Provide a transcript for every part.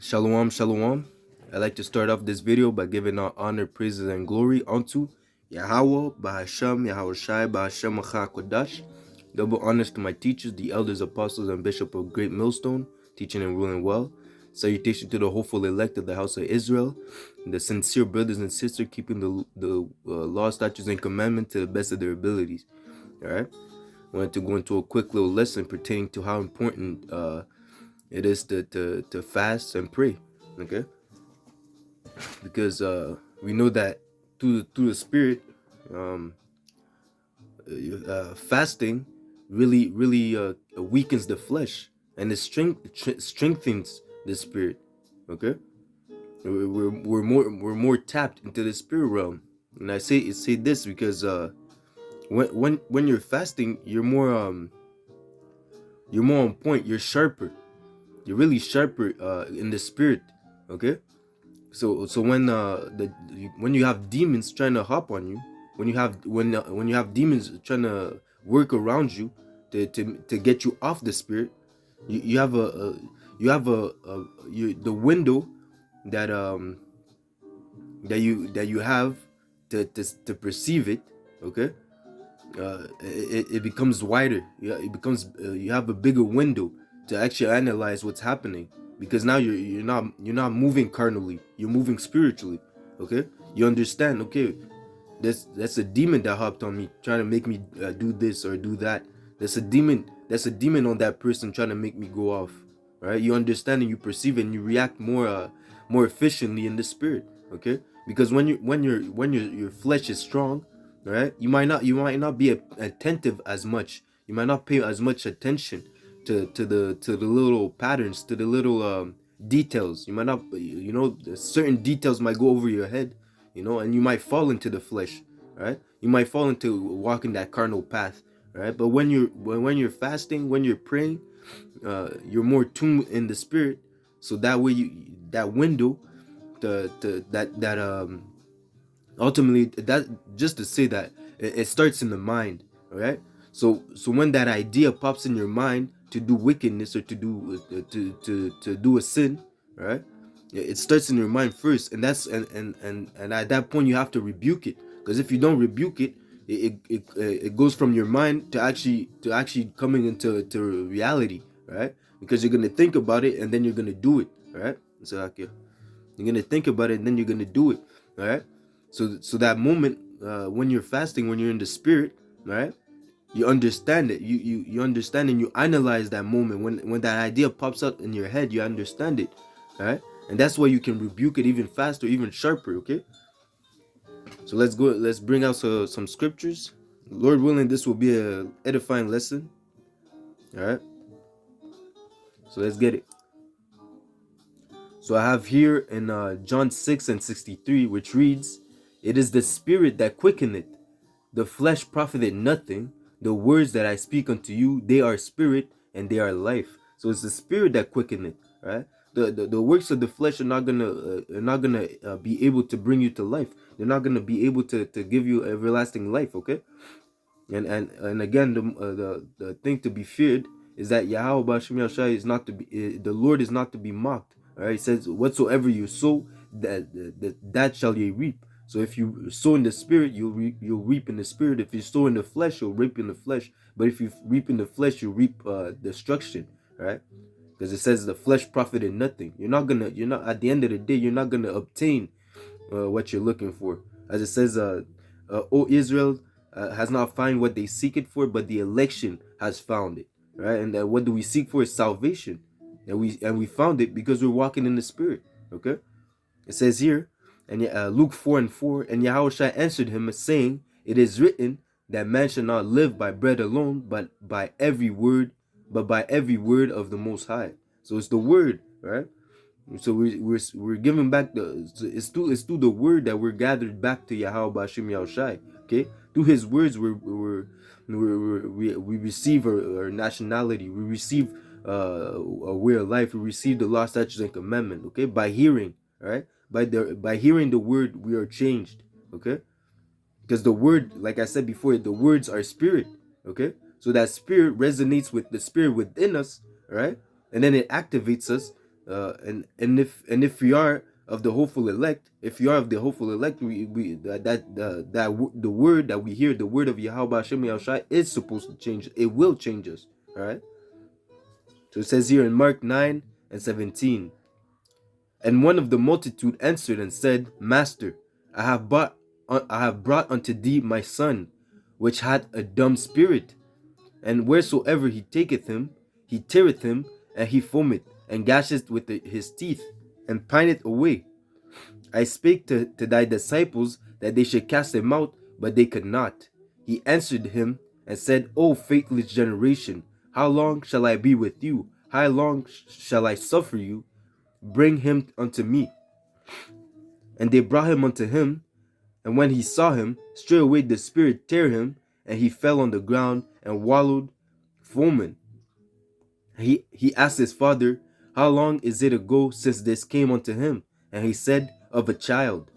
Shalom, shalom. I'd like to start off this video by giving all honor, praises, and glory unto Yahweh, Bahasham, Yahweh Shai, Bahasham, Macha Kodash. Double honors to my teachers, the elders, apostles, and bishop of Great Millstone, teaching and ruling well. Salutation to the hopeful elect of the house of Israel, the sincere brothers and sisters keeping the law, statutes, and commandments to the best of their abilities. All right. I wanted to go into a quick little lesson pertaining to how important it is to fast and pray. Okay, because we know that through the spirit, um, fasting really weakens the flesh, and it strengthens the spirit. Okay, we're more tapped into the spirit realm, and I say this because when you're fasting, you're more on point, you're sharper, you're really sharper in the spirit. Okay, so when you have demons trying to hop on you, when you have demons trying to work around you to get you off the spirit, you have the window that you have to perceive it. Okay, it becomes wider. Yeah, it becomes you have a bigger window to actually analyze what's happening, because now you're not moving carnally, you're moving spiritually. Okay, you understand. Okay, that's a demon that hopped on me trying to make me do this or do that. That's a demon on that person trying to make me go off. Right, you understand and you perceive it and you react more efficiently in the spirit. Okay, because when your flesh is strong, right, you might not be attentive as much, you might not pay as much attention to the little patterns, to the little details. You might not, certain details might go over your head, and you might fall into the flesh, right? You might fall into walking that carnal path, right? But when you're fasting, when you're praying, you're more tuned in the spirit, so that way that window, the that ultimately, that just to say that it starts in the mind. All right, so when that idea pops in your mind to do wickedness or to do a sin, right, it starts in your mind first, and that's and at that point you have to rebuke it, because if you don't rebuke it, it goes from your mind to actually coming into reality, right? Because you're gonna think about it and then you're gonna do it, right? So okay, you're gonna think about it and then you're gonna do it. All right. So that moment, when you're fasting, when you're in the spirit, right? You understand it. You understand and you analyze that moment when that idea pops up in your head. You understand it, all right? And that's why you can rebuke it even faster, even sharper. Okay. So let's go. Let's bring out some scriptures. Lord willing, this will be a edifying lesson. All right. So let's get it. So I have here in John 6:63, which reads, "It is the spirit that quickeneth, the flesh profiteth nothing. The words that I speak unto you, they are spirit and they are life." So it's the spirit that quickeneth, right? The works of the flesh are not gonna be able to bring you to life. They're not gonna be able to give you everlasting life. Okay, and again, the thing to be feared is that Yahweh Bashim Yashai is not to be, the Lord is not to be mocked. All right, it says, "Whatsoever you sow, that shall ye reap." So if you sow in the spirit, you'll reap in the spirit. If you sow in the flesh, you'll reap in the flesh. But if you reap in the flesh, you reap destruction, right? Because it says the flesh profited nothing. You're not at the end of the day, you're not gonna obtain what you're looking for. As it says, "O Israel has not found what they seek it for, but the election has found it." Right, and what do we seek for is salvation, and we found it because we're walking in the Spirit. Okay, it says here, and Luke 4:4, "And Yahushua answered him, saying, It is written that man shall not live by bread alone, but by every word of the Most High." So it's the word, right? So we're giving back it's through the word that we're gathered back to Yahweh Bashim Yahushai. Okay, through His words we receive our nationality. We receive a way of life. We receive the law, statutes, and commandment. Okay, by hearing, right? By hearing the word, we are changed. Okay, because the word, like I said before, the words are spirit. Okay, so that spirit resonates with the spirit within us, right? And then it activates us And if we are of the hopeful elect, if you are of the hopeful elect, the word that we hear, the word of Yahweh Hashem Yahushua, is supposed to change. It will change us. All right. So it says here in Mark 9:17, and one of the multitude answered and said, Master, I have brought unto thee my son, which hath a dumb spirit, and wheresoever he taketh him, he teareth him, and he foameth, and gasheth with his teeth, and pineth away. I spake to thy disciples that they should cast him out, but they could not. He answered him and said, O faithless generation, how long shall I be with you? How long shall I suffer you? Bring him unto me. And they brought him unto him, and when he saw him, straightway the spirit tear him, and he fell on the ground and wallowed, foaming. He asked his father, How long is it ago since this came unto him? And he said, Of a child.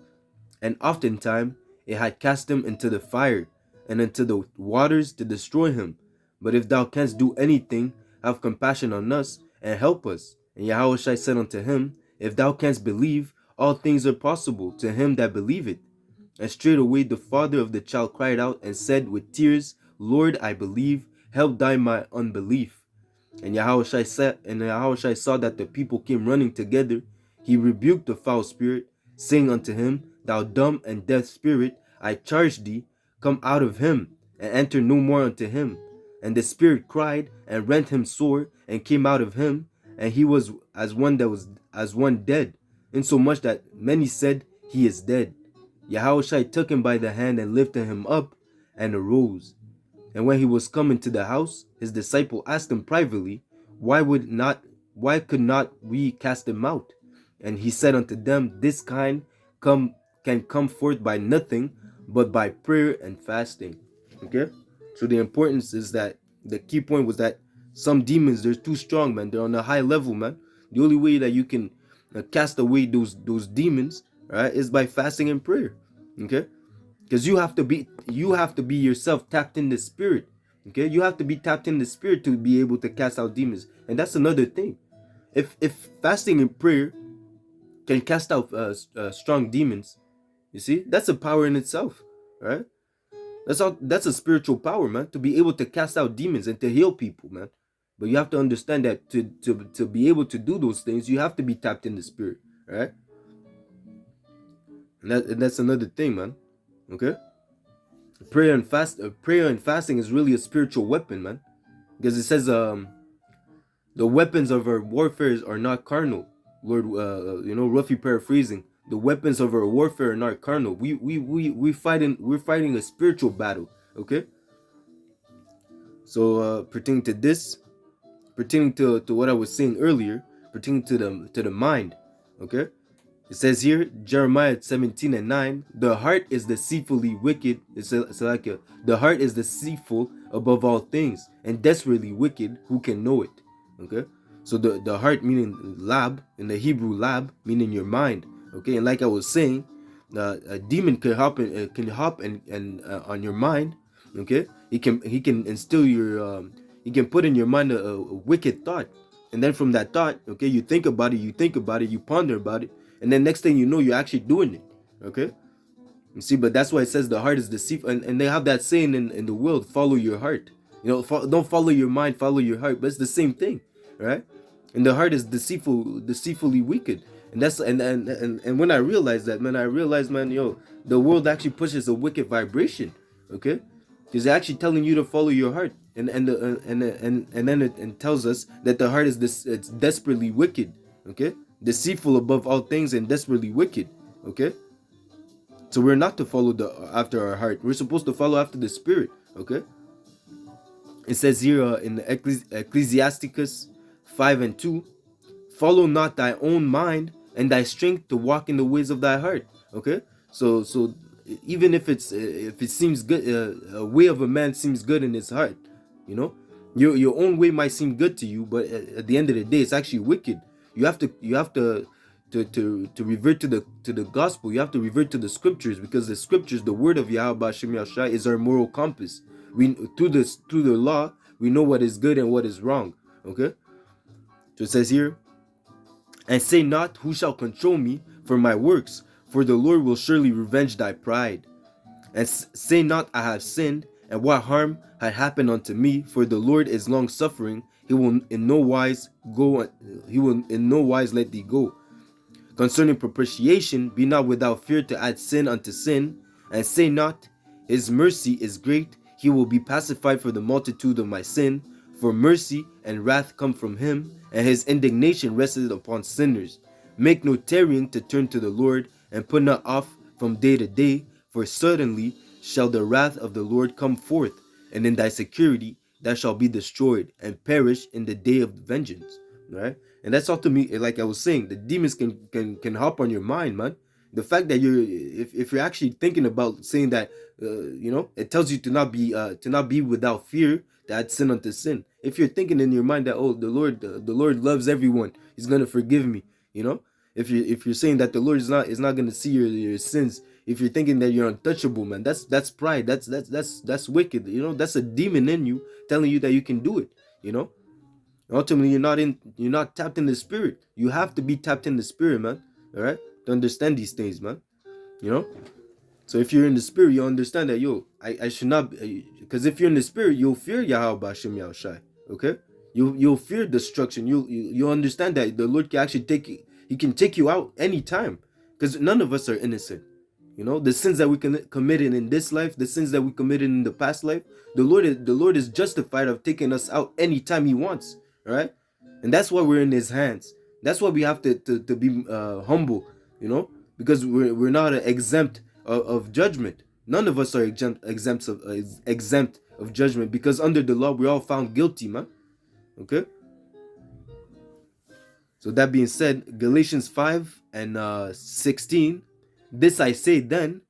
And oftentime it had cast him into the fire, and into the waters to destroy him. But if thou canst do anything, have compassion on us, and help us. And Yahushua said unto him, If thou canst believe, all things are possible to him that believeth. And straightway the father of the child cried out and said with tears, Lord, I believe, help thy my unbelief. And Yahushua saw that the people came running together. He rebuked the foul spirit, saying unto him, Thou dumb and deaf spirit, I charge thee, come out of him, and enter no more unto him. And the spirit cried and rent him sore, and came out of him, and he was as one dead, insomuch that many said, He is dead. Yahushua took him by the hand and lifted him up, and arose. And when he was come into the house, his disciple asked him privately, Why could not we cast him out? And he said unto them, This kind can come forth by nothing but by prayer and fasting. Okay? So the importance is that the key point was that some demons, they're too strong, man. They're on a high level, man. The only way that you can cast away those demons, right, is by fasting and prayer. Okay? Because you have to be yourself tapped in the spirit. Okay, you have to be tapped in the spirit to be able to cast out demons. And that's another thing. If fasting and prayer can cast out strong demons, you see, that's a power in itself, right? That's a spiritual power, man, to be able to cast out demons and to heal people, man. But you have to understand that to be able to do those things, you have to be tapped in the spirit, right? And that's another thing, man. Okay? Prayer and fasting is really a spiritual weapon, man. Because it says the weapons of our warfare are not carnal. Lord, roughly paraphrasing, the weapons of our warfare are not carnal. We're fighting a spiritual battle. Okay. So pertaining to what I was saying earlier, pertaining to the mind. Okay. It says here, Jeremiah 17:9, the heart is deceitfully wicked. The heart is deceitful above all things and desperately wicked. Who can know it? Okay. So the heart meaning lab, in the Hebrew lab meaning your mind. Okay. And like I was saying, a demon can hop and on your mind. Okay. He can instill he can put in your mind a wicked thought. And then from that thought, okay, you think about it, you ponder about it. And then next thing you know, you're actually doing it. Okay? You see, but that's why it says the heart is deceitful. And they have that saying in the world, follow your heart. Don't follow your mind, follow your heart. But it's the same thing, right? And the heart is deceitfully wicked. And that's and when I realized that, man, the world actually pushes a wicked vibration. Okay? Because they're actually telling you to follow your heart. And then it tells us that the heart it's desperately wicked. Okay? Deceitful above all things and desperately wicked. Okay, so we're not to follow after our heart. We're supposed to follow after the spirit. Okay, it says here in the Ecclesiasticus 5:2, follow not thy own mind and thy strength to walk in the ways of thy heart. Okay, so even if it seems good, a way of a man seems good in his heart, your own way might seem good to you, but at the end of the day, it's actually wicked. You have to revert to the gospel. You have to revert to the scriptures, because the scriptures, the word of Yahweh Hashem Yahushua, is our moral compass. We through the law, we know what is good and what is wrong. Okay, so it says here, And say not, who shall control me for my works? For the Lord will surely revenge thy pride. And say not, I have sinned, and what harm had happened unto me? For the Lord is long suffering; he will in no wise go. He will in no wise let thee go. Concerning propitiation, be not without fear to add sin unto sin, and say not, his mercy is great; he will be pacified for the multitude of my sin. For mercy and wrath come from him, and his indignation rested upon sinners. Make no tarrying to turn to the Lord, and put not off from day to day, for certainly shall the wrath of the Lord come forth, and in thy security thou shalt be destroyed, and perish in the day of vengeance. Right? And that's all to me, like I was saying, the demons can hop on your mind, man. The fact that if you're actually thinking about saying that, it tells you to not be without fear, to add sin unto sin. If you're thinking in your mind that, oh, the Lord loves everyone, He's gonna forgive me, you know. If you're saying that the Lord is not gonna see your sins, if you're thinking that you're untouchable, man, that's pride. That's wicked. You know, that's a demon in you telling you that you can do it. You know. Ultimately, you're not tapped in the spirit. You have to be tapped in the spirit, man. All right, to understand these things, man. You know. So if you're in the spirit, you'll understand that, I should not, because if you're in the spirit, you'll fear Yahweh Bashem Yahushai. Okay, you'll fear destruction. You'll understand that the Lord can actually He can take you out anytime, because none of us are innocent. You know, the sins that we committed in this life, the sins that we committed in the past life, the Lord is justified of taking us out anytime He wants. Right, and that's why we're in His hands. That's why we have to be humble. You know, because we're not exempt of judgment. None of us are exempt of judgment, because under the law we're all found guilty, man. Okay. So that being said, Galatians 5 and 16. This I say then,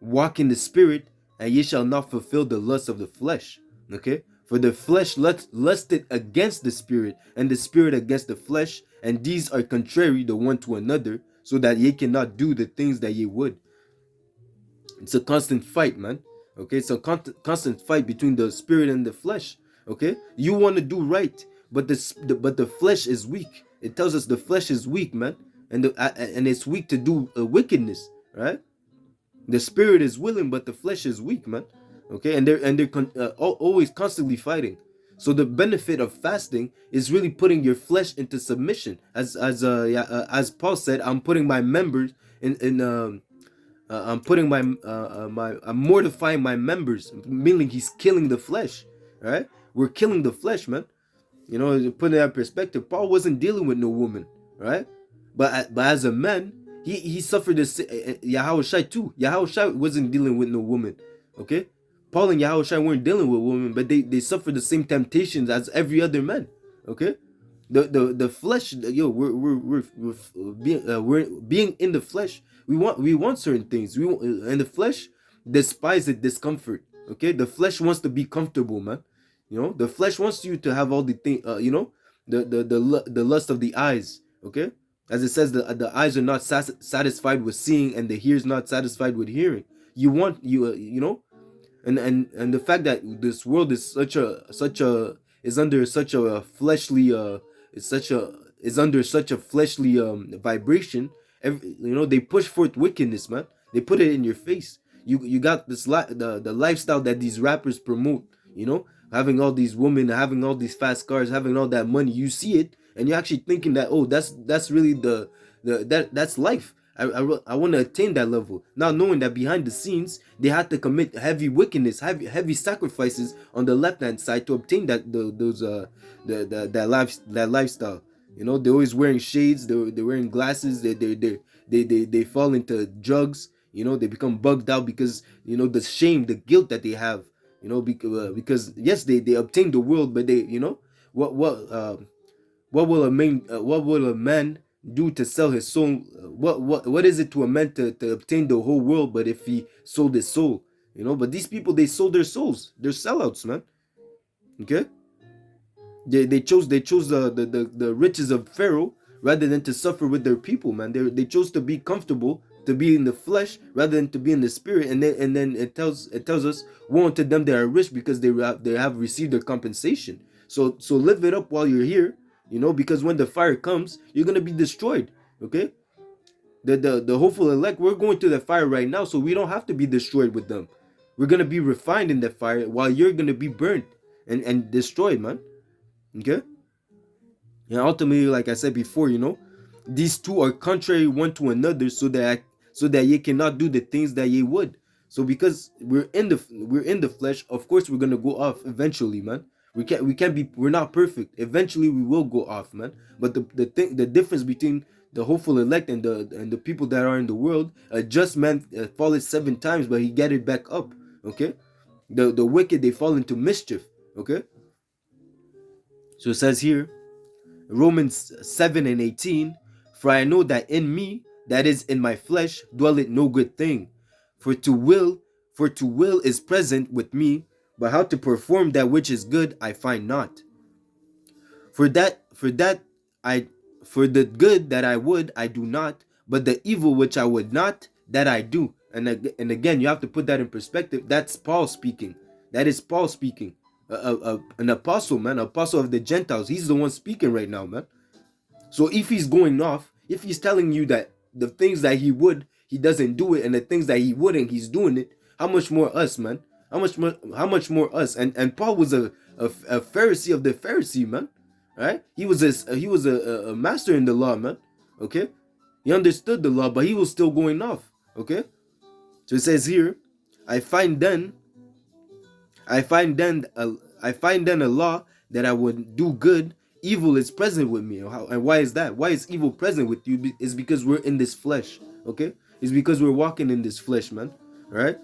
walk in the spirit, and ye shall not fulfill the lust of the flesh. Okay. For the flesh lusted against the spirit, and the spirit against the flesh, and these are contrary the one to another, so that ye cannot do the things that ye would. It's a constant fight, man. Okay, it's a constant fight between the spirit and the flesh. Okay, you want to do right, but the flesh is weak. It tells us the flesh is weak, man, and it's weak to do wickedness, right? The spirit is willing, but the flesh is weak, man. Okay, and they're always constantly fighting. So the benefit of fasting is really putting your flesh into submission, as Paul said, I'm putting my members in I'm putting I'm mortifying my members, meaning he's killing the flesh. Right? We're killing the flesh, man. You know, to put it in perspective, Paul wasn't dealing with no woman, right? But as a man, he suffered this. Yahushua too. Yahushua wasn't dealing with no woman. Okay, Paul and Yahushua weren't dealing with women, but they suffered the same temptations as every other man. Okay, the flesh, we're being in the flesh. We want certain things. And the flesh despises discomfort. Okay, the flesh wants to be comfortable, man. You know, the flesh wants you to have all the thing. The lust of the eyes. Okay, as it says, the eyes are not satisfied with seeing, and the ears not satisfied with hearing. You want and the fact that this world is is under such a fleshly is under such a fleshly vibration. They push forth wickedness, man. They put it in your face. You got this the lifestyle that these rappers promote, having all these women, having all these fast cars, having all that money. You see it, and you're actually thinking that, oh, that's really that's life. I want to attain that level, not knowing that behind the scenes they had to commit heavy wickedness, heavy sacrifices on the left hand side to obtain that lifestyle. They're always wearing shades, they're wearing glasses, they fall into drugs. They become bugged out because the shame, the guilt that they have. Because yes, they obtain the world, but they what will a man do to sell his soul? What is it to a man to obtain the whole world, but if he sold his soul? But these people, they sold their souls. They're sellouts, man. Okay, they chose the riches of Pharaoh rather than to suffer with their people, man. They chose to be comfortable, to be in the flesh rather than to be in the spirit. And then it tells us, woe unto them that are rich, because they have received their compensation. So live it up while you're here. because when the fire comes, you're gonna be destroyed. Okay, the hopeful elect, we're going to the fire right now, so we don't have to be destroyed with them. We're gonna be refined in the fire while you're gonna be burnt and destroyed, man. Okay, and ultimately, like I said before, these two are contrary one to another, so that ye cannot do the things that ye would. So because we're in the flesh, of course we're gonna go off eventually, man. We're not perfect. Eventually we will go off, man. But the difference between the hopeful elect and the people that are in the world, a just man falleth 7 times, but he get it back up. Okay, the wicked, they fall into mischief. Okay, so it says here, Romans 7:18, for I know that in me, that is in my flesh, dwelleth no good thing. For to will is present with me, but how to perform that which is good I find not. I for the good that I would I do not, but the evil which I would not, that I do. And again, you have to put that in perspective. That's Paul speaking. That is Paul speaking. An apostle, man, apostle of the Gentiles. He's the one speaking right now, man. So if he's going off, if he's telling you that the things that he would, he doesn't do it, and the things that he wouldn't, he's doing it, how much more us, man? How much more us? And Paul was a Pharisee of the Pharisee, man. Right? He was a master in the law, man. Okay? He understood the law, but he was still going off. Okay? So it says here, I find then I find then a law that I would do good, evil is present with me. And why is that? Why is evil present with you? It's because we're in this flesh. Okay, it's because we're walking in this flesh, man. All right,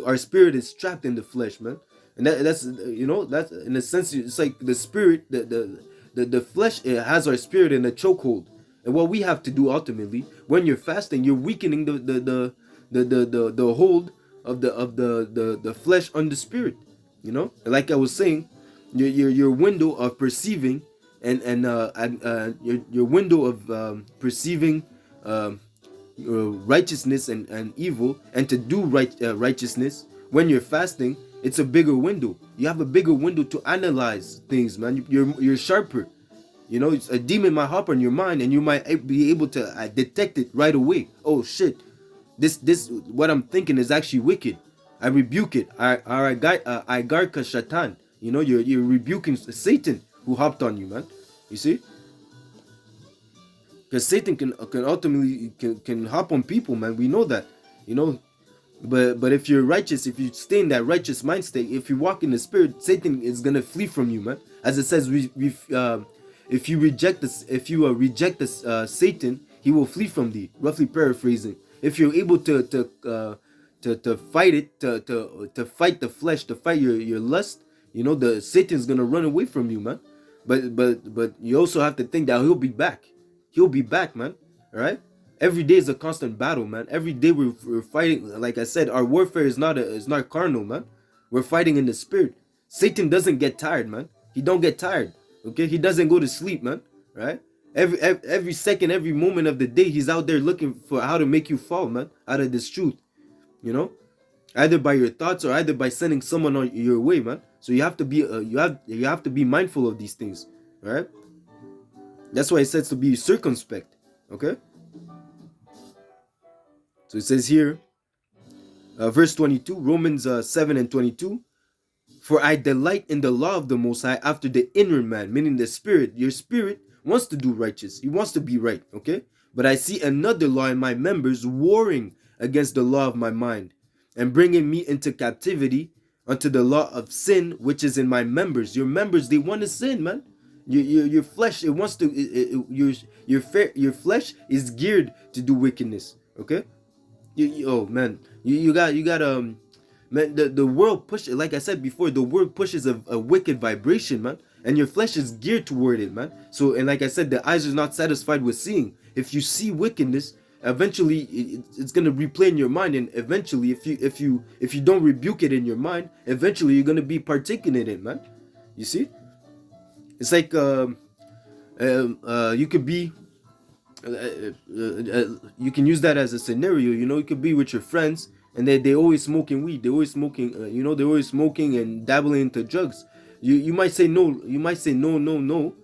our spirit is trapped in the flesh, man. And that's in a sense, it's like the spirit, the flesh, it has our spirit in a chokehold. And what we have to do ultimately, when you're fasting, you're weakening the hold of the flesh on the spirit. Like I was saying, your window of perceiving and your window of perceiving righteousness and evil, and to do righteousness when you're fasting, it's a bigger window. You have a bigger window to analyze things, man. You're sharper. A demon might hop on your mind, and you might be able to detect it right away. Oh shit, this what I'm thinking is actually wicked. I rebuke it. I garka shatan. You're rebuking Satan who hopped on you, man. You see, because Satan can ultimately can hop on people, man. We know that. But if you're righteous, if you stay in that righteous mind state, if you walk in the spirit, Satan is gonna flee from you, man. As it says, if you reject this Satan, he will flee from thee. Roughly paraphrasing. If you're able to fight it, to fight the flesh, to fight your lust, the Satan's gonna run away from you, man. But you also have to think that he'll be back. He'll be back, man. All right. Every day is a constant battle, man. Every day we're fighting. Like I said, our warfare is not carnal, man. We're fighting in the spirit. Satan doesn't get tired, man. He don't get tired. Okay, he doesn't go to sleep, man. Right? Every second, every moment of the day, he's out there looking for how to make you fall, man, out of this truth. Either by your thoughts or either by sending someone on your way, man. So you have to be you have to be mindful of these things, right? That's why it says to be circumspect. Okay. So it says here, verse 22, Romans 7:22. For I delight in the law of the Most High after the inner man, meaning the spirit. Your spirit wants to do righteous. He wants to be right. Okay. But I see another law in my members warring against the law of my mind, and bringing me into captivity unto the law of sin which is in my members. Your members, they want to sin, man. Your flesh, it wants to. Your flesh is geared to do wickedness. Okay. Oh man, you got man. The world pushes, like I said before, the world pushes a wicked vibration, man. And your flesh is geared toward it, man. So, and like I said, the eyes are not satisfied with seeing. If you see wickedness, eventually it's gonna replay in your mind, and eventually, if you don't rebuke it in your mind, eventually you're gonna be partaking in it, man. You see, it's like you could be. You can use that as a scenario. You could be with your friends, and they always smoking weed. They always smoking. They're always smoking and dabbling into drugs. You might say no. You might say no.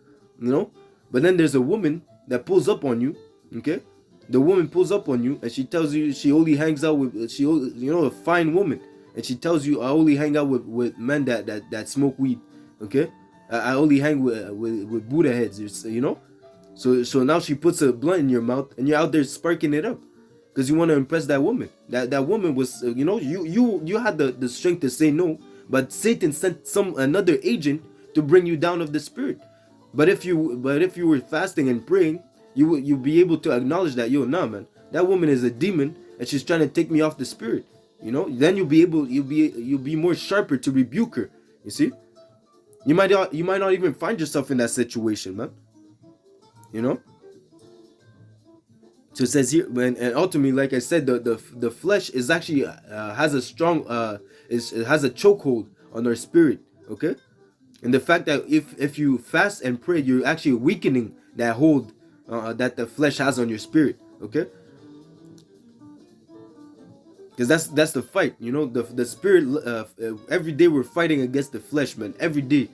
But then there's a woman that pulls up on you, okay? The woman pulls up on you and she tells you she only hangs out with a fine woman, and she tells you, I only hang out with men that smoke weed, okay? I only hang with Buddha heads, So now she puts a blunt in your mouth and you're out there sparking it up because you want to impress that woman. That woman was, you had the strength to say no, but Satan sent another agent to bring you down of the spirit. But if you were fasting and praying, you be able to acknowledge that, yo, nah, man, that woman is a demon and she's trying to take me off the spirit. Then you'll be more sharper to rebuke her. You see, you might not even find yourself in that situation, man. So it says here, and ultimately, like I said, the flesh is actually has a strong it has a chokehold on our spirit, okay? And the fact that if you fast and pray, you're actually weakening that hold that the flesh has on your spirit, okay? Because that's the fight, the spirit. Every day we're fighting against the flesh, man. Every day.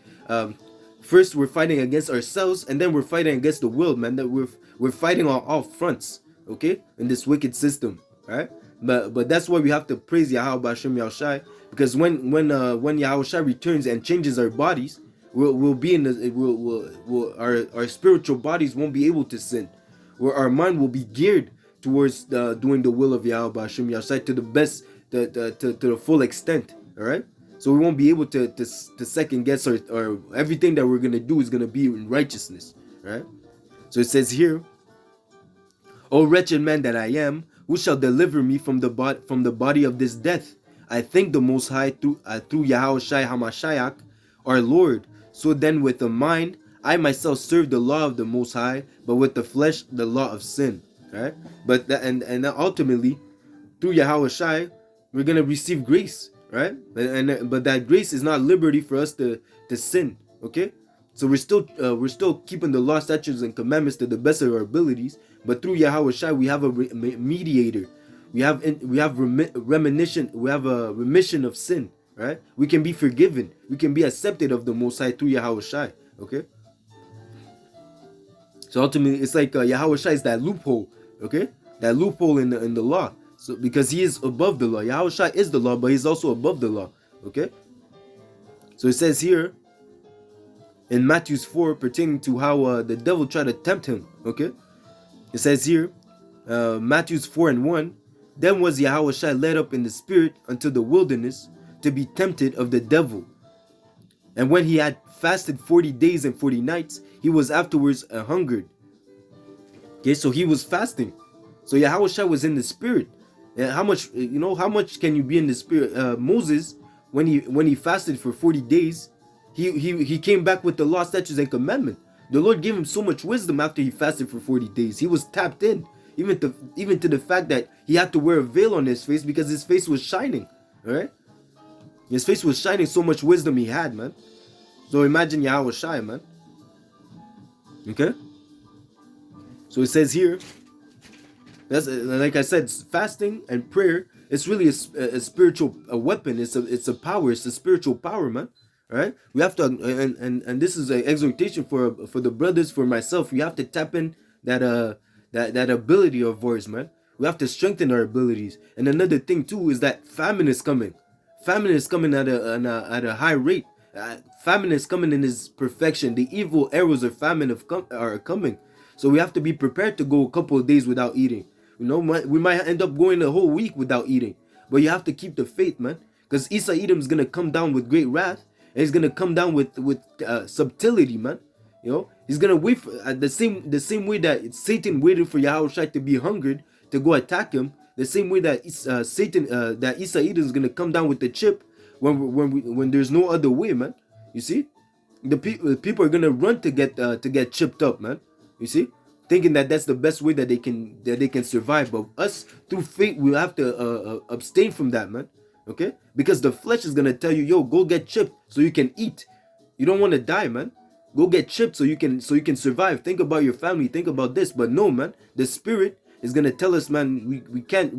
First we're fighting against ourselves, and then we're fighting against the world, man. That we're fighting on all fronts, okay, in this wicked system, right? But that's why we have to praise Yahweh Hashem Yahushai, because when Yahushai returns and changes our bodies, we'll be in the our spiritual bodies won't be able to sin, where our mind will be geared towards doing the will of Yahweh Hashem Yahushai to the best, to the full extent, all right. So we won't be able to second guess, or everything that we're going to do is going to be in righteousness, right? So it says here, O wretched man that I am, who shall deliver me from the body of this death? I thank the Most High through Yahushai HaMashiach, our Lord. So then with the mind, I myself serve the law of the Most High, but with the flesh, the law of sin, right? But and ultimately, through Yahushai, we're going to receive grace. Right, but that grace is not liberty for us to sin. Okay, so we're still keeping the law, statutes, and commandments to the best of our abilities. But through Yahushua, we have a mediator. We have remission. We have a remission of sin. Right, we can be forgiven. We can be accepted of the Most High through Yahushua. Okay, so ultimately, it's like Yahushua is that loophole. Okay, that loophole in the law. So because he is above the law, Yahushua is the law, but he's also above the law. Okay. So it says here in Matthew 4, pertaining to how the devil tried to tempt him. Okay. It says here, Matthew 4:1, then was Yahushua led up in the spirit unto the wilderness to be tempted of the devil. And when he had fasted 40 days and 40 nights, he was afterwards hungered. Okay, so he was fasting. So Yahushua was in the spirit. How much can you be in the spirit? Moses, when he fasted for 40 days, he came back with the law, statutes, and commandment. The Lord gave him so much wisdom after he fasted for 40 days. He was tapped in, even to the fact that he had to wear a veil on his face because his face was shining. All right, his face was shining. So much wisdom he had, man. So imagine Yahushua, man. Okay. So it says here. That's, like I said, fasting and prayer. It's really a spiritual weapon. It's a power. It's a spiritual power, man. All right. We have to, and this is an exhortation for the brothers, for myself. We have to tap in that ability of ours, man. We have to strengthen our abilities. And another thing too is that famine is coming. Famine is coming at a high rate. Famine is coming in its perfection. The evil arrows of famine are coming. So we have to be prepared to go a couple of days without eating. We might end up going a whole week without eating. But you have to keep the faith, man. Because Esau Edom is going to come down with great wrath. And he's going to come down with subtlety, man. He's going to wait for, the same way that Satan waited for Yahushua to be hungered to go attack him. The same way that that Esau Edom is going to come down with the chip when there's no other way, man. You see? The people are going to run to get chipped up, man. You see? Thinking that that's the best way that they can survive. But us, through faith, we have to abstain from that, man. Okay? Because the flesh is gonna tell you, yo, go get chipped so you can eat. You don't want to die, man. Go get chipped so you can survive. Think about your family. Think about this. But no, man. The spirit is gonna tell us, man, we can't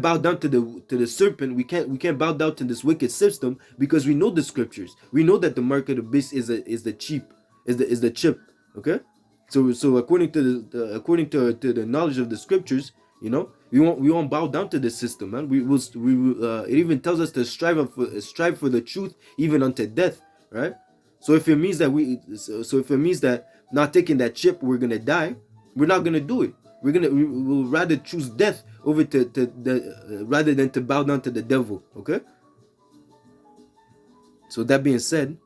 bow down to the serpent. We can't bow down to this wicked system because we know the scriptures. We know that the mark of the beast is the chip. Okay, so according to to the knowledge of the scriptures, we won't bow down to the system, man. It even tells us to strive for the truth even unto death, right? So if it means that if it means that not taking that chip we're gonna die, we're not gonna do it. We will rather choose death over to the rather than to bow down to the devil. Okay. So that being said,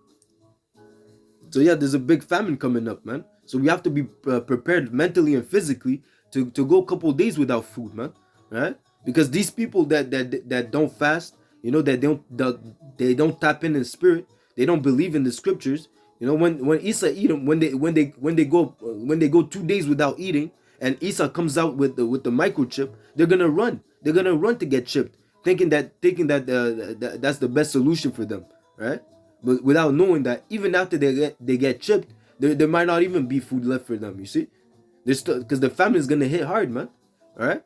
so yeah, there's a big famine coming up, man. So we have to be prepared mentally and physically to go a couple days without food, man. Right? Because these people that don't fast, they don't tap in spirit. They don't believe in the scriptures. When Isa eat them, when they go 2 days without eating, and Isa comes out with the microchip, they're gonna run. They're gonna run to get chipped, thinking that that's the best solution for them, right? But without knowing that even after they get chipped, there might not even be food left for them. You see, there's still, because the famine is gonna hit hard, man. All right,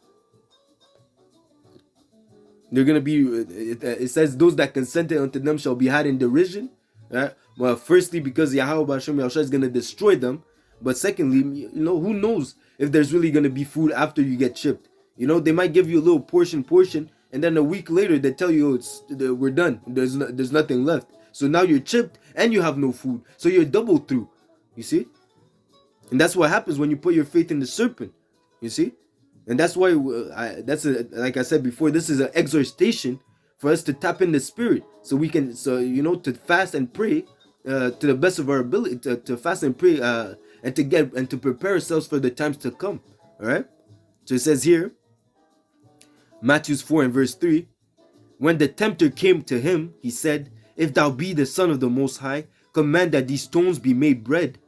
they're gonna be. It says those that consented unto them shall be had in derision. Right. Well, firstly, because Yahweh Hashem Yahushua is gonna destroy them, but secondly, who knows if there's really gonna be food after you get chipped. They might give you a little portion, and then a week later they tell you, we're done. There's nothing left. So now you're chipped and you have no food. So you're double through. You see? And that's what happens when you put your faith in the serpent. You see? And that's why like I said before, this is an exhortation for us to tap in the spirit, so we can, to fast and pray to the best of our ability, to fast and pray, and to prepare ourselves for the times to come. All right. So it says here, Matthew 4 and verse 3, when the tempter came to him, he said, if thou be the Son of the Most High, command that these stones be made bread.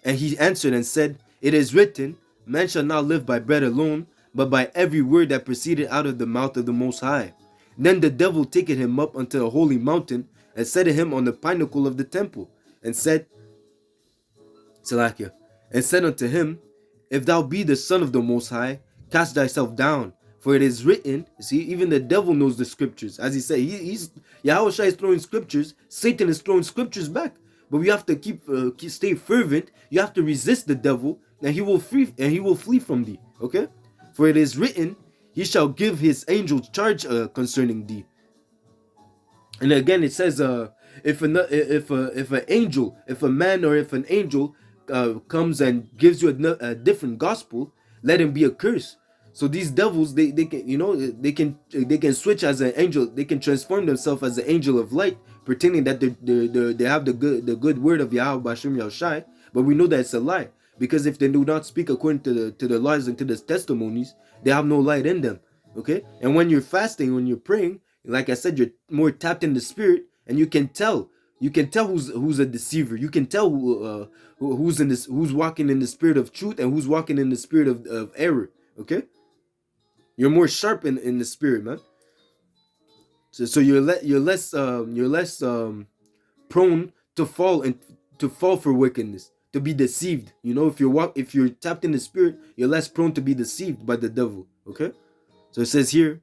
And he answered and said, it is written, man shall not live by bread alone, but by every word that proceeded out of the mouth of the Most High. Then the devil taketh him up unto a holy mountain, and set him on the pinnacle of the temple, and said, Salakia, and said unto him, if thou be the Son of the Most High, cast thyself down. For it is written, see, even the devil knows the scriptures. As he said, Yahweh Shai is throwing scriptures, Satan is throwing scriptures back. But we have to stay fervent. You have to resist the devil, and he will flee from thee. Okay? For it is written, he shall give his angels charge concerning thee. And again, it says, if a man or if an angel comes and gives you a different gospel, let him be accursed. So these devils, they can switch as an angel. They can transform themselves as an angel of light, pretending that they have the good word of Yahweh Bashim Yahushai. But we know that it's a lie, because if they do not speak according to the laws and to the testimonies, they have no light in them. Okay, and when you're fasting, when you're praying, like I said, you're more tapped in the spirit, and you can tell. You can tell who's a deceiver. You can tell who's walking in the spirit of truth and who's walking in the spirit of error. Okay. You're more sharp in the spirit, man. So you're less prone to fall for wickedness, to be deceived. If you're tapped in the spirit, you're less prone to be deceived by the devil. Okay, so it says here,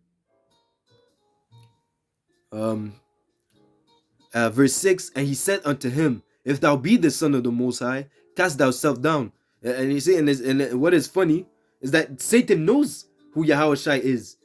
verse 6, and he said unto him, if thou be the Son of the Most High, cast thyself down. And you see, and what is funny is that Satan knows who Yahweh Shai is.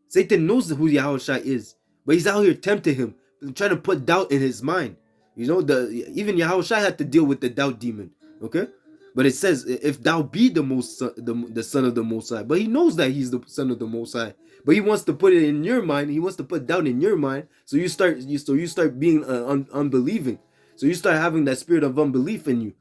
Satan knows who Yahweh Shai is, but he's out here tempting him, trying to put doubt in his mind. Even Yahweh Shai had to deal with the doubt demon. Okay, but it says, if thou be the Son of the Most High, but he knows that he's the Son of the Most High, but he wants to put it in your mind. He wants to put doubt in your mind, so you start being unbelieving. So you start having that spirit of unbelief in you.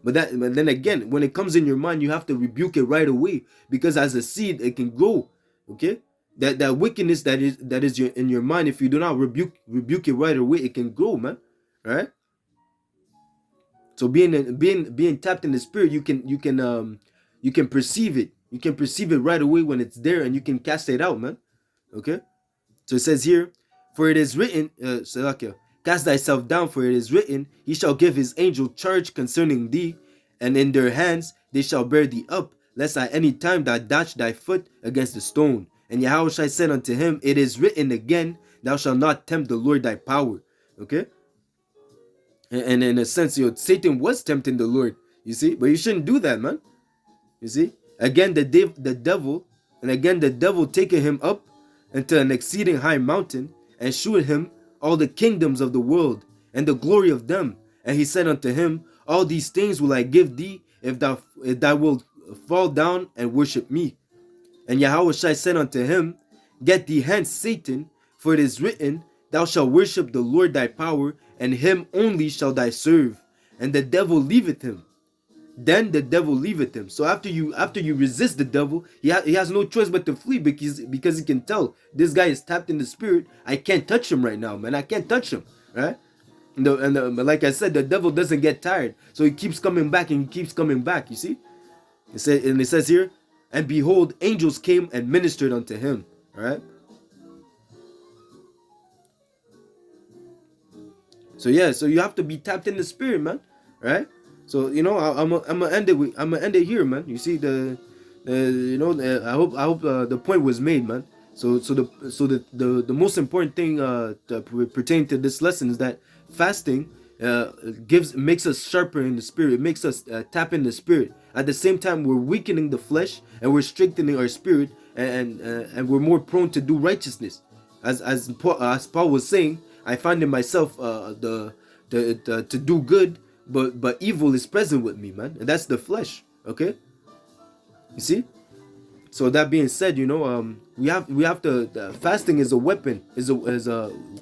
But then again, when it comes in your mind, you have to rebuke it right away, because as a seed, it can grow. Okay, that wickedness that is in your mind, if you do not rebuke it right away, it can grow, man. All right. So being tapped in the spirit, you can perceive it. You can perceive it right away when it's there, and you can cast it out, man. Okay. So it says here, for it is written, Salakia, cast thyself down, for it is written, he shall give his angel charge concerning thee, and in their hands they shall bear thee up, lest at any time thou dash thy foot against the stone. And Yahweh said unto him, it is written again, thou shalt not tempt the Lord thy power. Okay. And in a sense, Satan was tempting the Lord. You see, but you shouldn't do that, man. You see, again the devil, and again the devil taking him up into an exceeding high mountain, and shewed him all the kingdoms of the world and the glory of them. And he said unto him, all these things will I give thee, if thou wilt fall down and worship me. And Yahushua said unto him, get thee hence, Satan, for it is written, thou shalt worship the Lord thy power, and him only shalt thou serve. And the devil leaveth him. Then the devil leaveth him. So after you resist the devil, he has no choice but to flee, because he can tell this guy is tapped in the spirit. I can't touch him right now, man. I can't touch him, right? But like I said, the devil doesn't get tired, so he keeps coming back and he keeps coming back. You see, it says here, and behold, angels came and ministered unto him. All right. So yeah, so you have to be tapped in the spirit, man. Right. So I'm gonna end it here, man. You see I hope the point was made, man. So the most important thing pertaining to this lesson is that fasting makes us sharper in the spirit. It makes us tap in the spirit. At the same time, we're weakening the flesh and we're strengthening our spirit, and we're more prone to do righteousness. As Paul was saying, I find in myself to do good, but evil is present with me, man, and that's the flesh. Okay, you see. So that being said, we have to fasting is a weapon.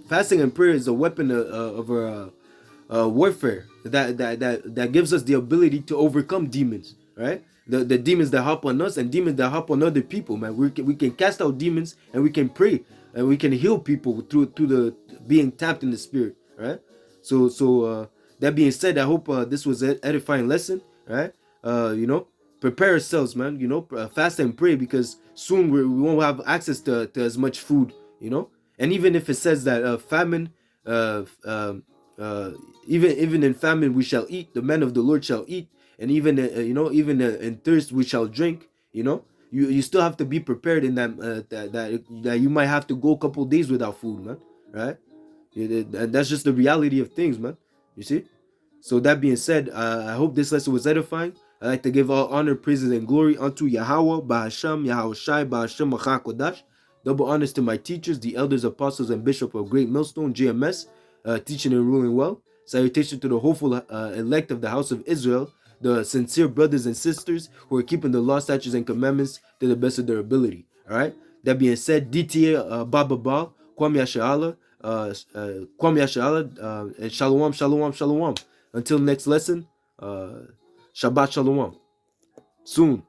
Fasting and prayer is a weapon of our warfare that gives us the ability to overcome demons, right? The demons that hop on us and demons that hop on other people, man. We can cast out demons, and we can pray, and we can heal people through the being tapped in the spirit, right? So that being said, I hope this was an edifying lesson, right? Prepare ourselves, man. Fast and pray, because soon we won't have access to as much food, and even if it says that famine, even in famine we shall eat, the men of the Lord shall eat, and even even in thirst we shall drink. You still have to be prepared in that you might have to go a couple days without food, man. Right? That's just the reality of things, man. You see. So that being said, I hope this lesson was edifying. I like to give all honor, praises, and glory unto Yahweh, Bahasham, Yahushai, Bahasham, Machakodash. Double honors to my teachers, the elders, apostles, and bishop of Great Millstone, GMS, teaching and ruling well. Salutation to the hopeful elect of the house of Israel, the sincere brothers and sisters who are keeping the law, statutes, and commandments to the best of their ability. All right. That being said, DTA Baba Ba, Kwam Yasha'Allah, and Shalom, Shalom, Shalom. Until next lesson, Shabbat Shalom. Soon.